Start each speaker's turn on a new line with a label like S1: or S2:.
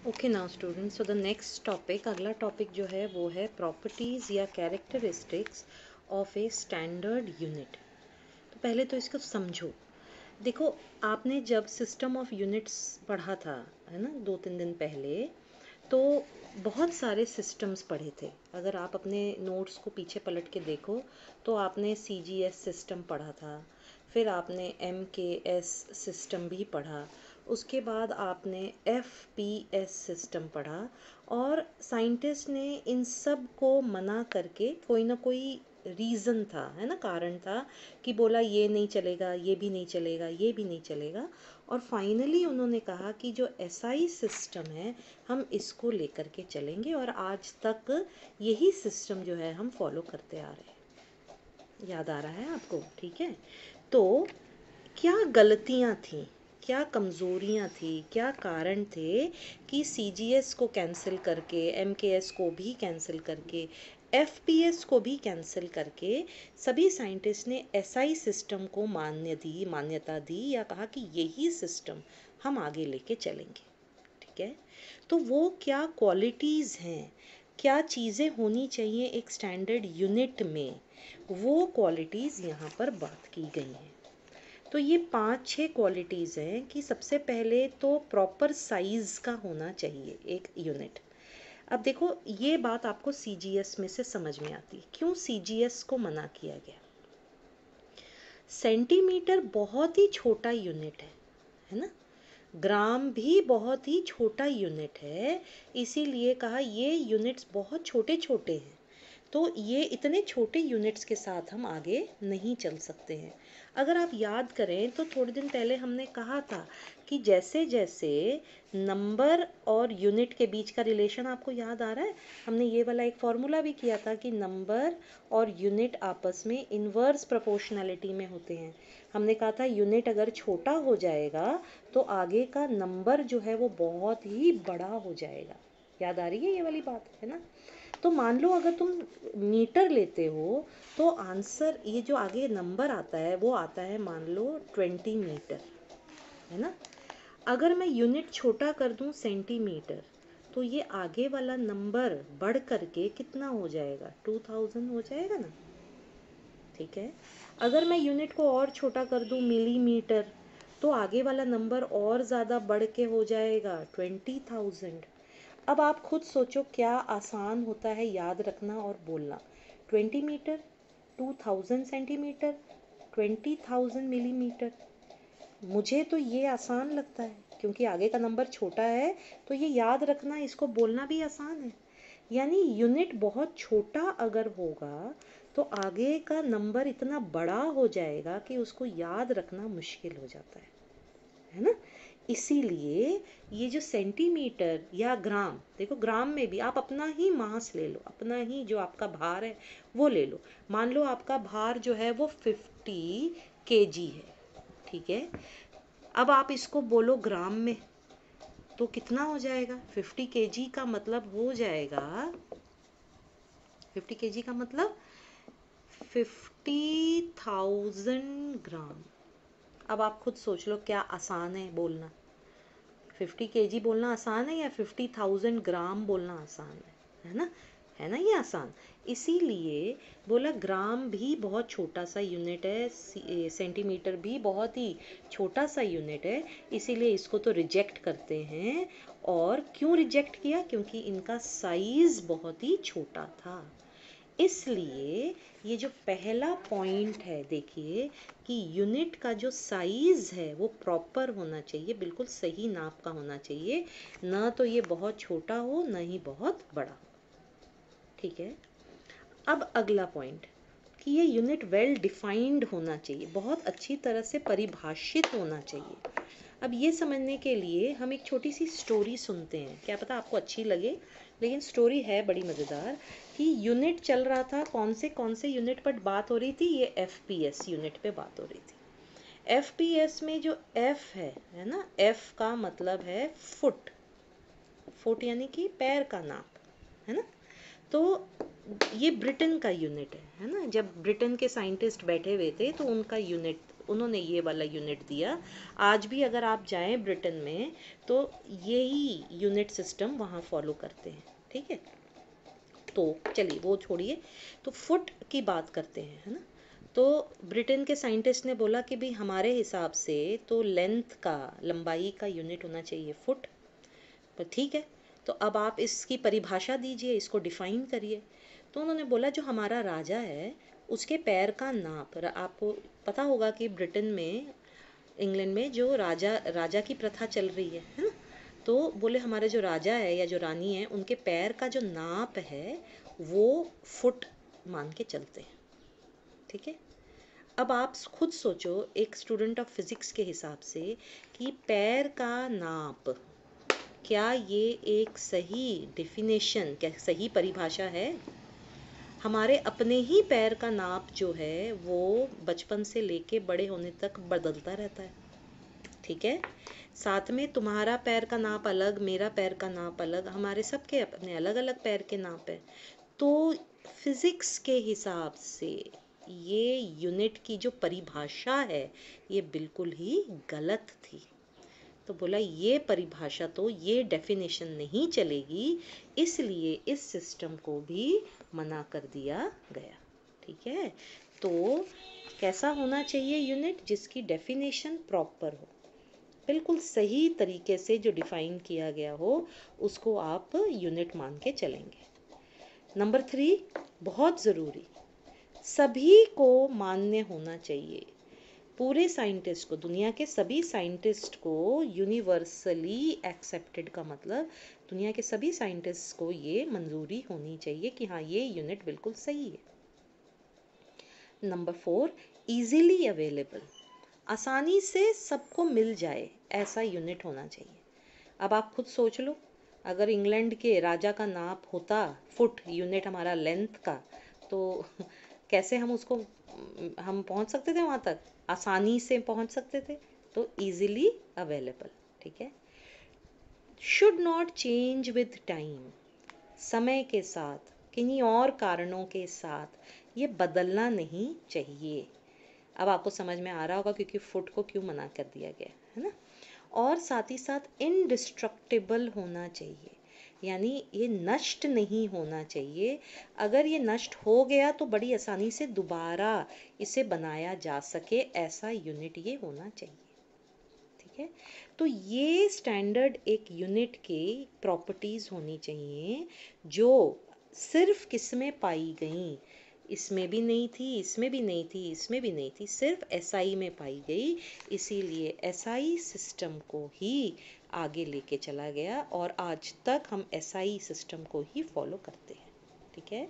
S1: Okay now students, so the next topic, अगला topic जो है वो है प्रॉपर्टीज़ या characteristics of a standard unit. तो पहले तो इसको समझो। देखो, आपने जब सिस्टम ऑफ यूनिट्स पढ़ा था, है ना, 2-3 दिन पहले, तो बहुत सारे सिस्टम्स पढ़े थे। अगर आप अपने नोट्स को पीछे पलट के देखो तो आपने CGS सिस्टम पढ़ा था, फिर आपने MKS सिस्टम भी पढ़ा, उसके बाद आपने FPS सिस्टम पढ़ा, और साइंटिस्ट ने इन सब को मना करके कोई ना कोई रीज़न था, है ना, कारण था कि बोला ये नहीं चलेगा, ये भी नहीं चलेगा, ये भी नहीं चलेगा, और फाइनली उन्होंने कहा कि जो SI सिस्टम है हम इसको लेकर के चलेंगे, और आज तक यही सिस्टम जो है हम फॉलो करते आ रहे हैं। याद आ रहा है आपको? ठीक है। तो क्या गलतियां थी, क्या कमज़ोरियां थी, क्या कारण थे कि CGS को कैंसिल करके, MKS को भी कैंसिल करके, FPS को भी कैंसिल करके सभी साइंटिस्ट ने SI सिस्टम को मान्यता दी, या कहा कि यही सिस्टम हम आगे लेके चलेंगे। ठीक है। तो वो क्या क्वालिटीज़ हैं, क्या चीज़ें होनी चाहिए एक स्टैंडर्ड यूनिट में, वो क्वालिटीज़ यहाँ पर बात की गई हैं। तो ये 5-6 क्वालिटीज़ हैं कि सबसे पहले तो प्रॉपर साइज़ का होना चाहिए एक यूनिट। अब देखो, ये बात आपको CGS में से समझ में आती, क्यों CGS को मना किया गया। सेंटीमीटर बहुत ही छोटा यूनिट है ना, ग्राम भी बहुत ही छोटा यूनिट है, इसीलिए कहा ये यूनिट्स बहुत छोटे छोटे हैं, तो ये इतने छोटे यूनिट्स के साथ हम आगे नहीं चल सकते हैं। अगर आप याद करें तो थोड़े दिन पहले हमने कहा था कि जैसे जैसे नंबर और यूनिट के बीच का रिलेशन आपको याद आ रहा है, हमने ये वाला एक फॉर्मूला भी किया था कि नंबर और यूनिट आपस में इन्वर्स प्रोपोर्शनैलिटी में होते हैं। हमने कहा था यूनिट अगर छोटा हो जाएगा तो आगे का नंबर जो है वो बहुत ही बड़ा हो जाएगा। याद आ रही है ये वाली बात, है ना? तो मान लो अगर तुम मीटर लेते हो तो आंसर, ये जो आगे नंबर आता है वो आता है मान लो 20 मीटर, है ना। अगर मैं यूनिट छोटा कर दूं सेंटीमीटर, तो ये आगे वाला नंबर बढ़ करके कितना हो जाएगा, 2000 हो जाएगा ना। ठीक है। अगर मैं यूनिट को और छोटा कर दूं मिलीमीटर, तो आगे वाला नंबर और ज़्यादा बढ़ के हो जाएगा 20,000। अब आप खुद सोचो क्या आसान होता है याद रखना और बोलना। 20 मीटर, 2000 सेंटीमीटर, 20,000 मिलीमीटर। मुझे तो ये आसान लगता है क्योंकि आगे का नंबर छोटा है, तो ये याद रखना, इसको बोलना भी आसान है। यानी यूनिट बहुत छोटा अगर होगा तो आगे का नंबर इतना बड़ा हो जाएगा कि उसको याद रखना मुश्किल हो जाता है ना। इसीलिए ये जो सेंटीमीटर या ग्राम, देखो ग्राम में भी आप अपना ही मास ले लो, अपना ही जो आपका भार है वो ले लो। मान लो आपका भार जो है वो 50 kg है, ठीक है। अब आप इसको बोलो ग्राम में, तो कितना हो जाएगा? 50 kg का मतलब हो जाएगा, 50 kg का मतलब 50,000 ग्राम। अब आप खुद सोच लो क्या आसान है बोलना, 50 kg बोलना आसान है या 50,000 ग्राम बोलना आसान है ना? है ना ये आसान। इसीलिए बोला ग्राम भी बहुत छोटा सा यूनिट है, सेंटीमीटर भी बहुत ही छोटा सा यूनिट है, इसीलिए इसको तो रिजेक्ट करते हैं। और क्यों रिजेक्ट किया? क्योंकि इनका साइज बहुत ही छोटा था। इसलिए ये जो पहला पॉइंट है, देखिए कि यूनिट का जो साइज है वो प्रॉपर होना चाहिए, बिल्कुल सही नाप का होना चाहिए, ना तो ये बहुत छोटा हो ना ही बहुत बड़ा। ठीक है। अब अगला पॉइंट कि ये यूनिट वेल डिफाइंड होना चाहिए, बहुत अच्छी तरह से परिभाषित होना चाहिए। अब ये समझने के लिए हम एक छोटी सी स्टोरी सुनते हैं, क्या पता आपको अच्छी लगे, लेकिन स्टोरी है बड़ी मज़ेदार। कि यूनिट चल रहा था, कौन से यूनिट पर बात हो रही थी? ये FPS यूनिट पे बात हो रही थी। FPS में जो F है ना, F का मतलब है फुट, फुट यानी कि पैर का नाप, है ना। तो ये ब्रिटेन का यूनिट है ना। जब ब्रिटेन के साइंटिस्ट बैठे हुए थे तो उनका यूनिट उन्होंने ये वाला यूनिट दिया। आज भी अगर आप जाएं ब्रिटेन में तो यही यूनिट सिस्टम वहाँ फॉलो करते हैं, ठीक है। तो चलिए वो छोड़िए, तो फुट की बात करते हैं, है ना। तो ब्रिटेन के साइंटिस्ट ने बोला कि भाई हमारे हिसाब से तो लेंथ का, लंबाई का यूनिट होना चाहिए फुट। पर ठीक है, तो अब आप इसकी परिभाषा दीजिए, इसको डिफाइन करिए। तो उन्होंने बोला जो हमारा राजा है उसके पैर का नाप, आपको पता होगा कि ब्रिटेन में, इंग्लैंड में जो राजा राजा की प्रथा चल रही है ना। तो बोले हमारे जो राजा है या जो रानी है उनके पैर का जो नाप है वो फुट मान के चलते हैं, ठीक है। अब आप खुद सोचो एक स्टूडेंट ऑफ फिजिक्स के हिसाब से कि पैर का नाप, क्या ये एक सही डेफिनेशन, क्या सही परिभाषा है। हमारे अपने ही पैर का नाप जो है वो बचपन से लेके बड़े होने तक बदलता रहता है, ठीक है। साथ में तुम्हारा पैर का नाप अलग, मेरा पैर का नाप अलग, हमारे सबके अपने अलग अलग पैर के नाप है। तो फिजिक्स के हिसाब से ये यूनिट की जो परिभाषा है ये बिल्कुल ही गलत थी। तो बोला ये परिभाषा, तो ये डेफिनेशन नहीं चलेगी, इसलिए इस सिस्टम को भी मना कर दिया गया, ठीक है। तो कैसा होना चाहिए यूनिट, जिसकी डेफिनेशन प्रॉपर हो, बिल्कुल सही तरीके से जो डिफाइन किया गया हो उसको आप यूनिट मान के चलेंगे। नंबर 3 बहुत ज़रूरी, सभी को मान्य होना चाहिए। पूरे साइंटिस्ट को, दुनिया के सभी साइंटिस्ट को यूनिवर्सली एक्सेप्टेड का मतलब दुनिया के सभी साइंटिस्ट को ये मंजूरी होनी चाहिए कि हाँ ये यूनिट बिल्कुल सही है। नंबर 4 इजीली अवेलेबल, आसानी से सबको मिल जाए ऐसा यूनिट होना चाहिए। अब आप खुद सोच लो, अगर इंग्लैंड के राजा का नाप होता फुट, यूनिट हमारा लेंथ का, तो कैसे हम उसको, हम पहुंच सकते थे वहां तक, आसानी से पहुंच सकते थे। तो इजीली अवेलेबल, ठीक है। Should not change with time, समय के साथ, किन्हीं और कारणों के साथ ये बदलना नहीं चाहिए। अब आपको समझ में आ रहा होगा क्योंकि फुट को क्यों मना कर दिया गया है ना। और साथ ही साथ इनडिस्ट्रक्टिबल होना चाहिए, यानी ये नष्ट नहीं होना चाहिए। अगर ये नष्ट हो गया तो बड़ी आसानी से दोबारा इसे बनाया जा सके, ऐसा यूनिट ये होना चाहिए, ठीक है। तो ये स्टैंडर्ड एक यूनिट के प्रॉपर्टीज होनी चाहिए जो सिर्फ किसमें पाई गई, इसमें भी नहीं थी, इसमें भी नहीं थी, इसमें भी नहीं थी, सिर्फ एसआई में पाई गई। इसीलिए एसआई सिस्टम को ही आगे लेके चला गया और आज तक हम एसआई सिस्टम को ही फॉलो करते हैं, ठीक है।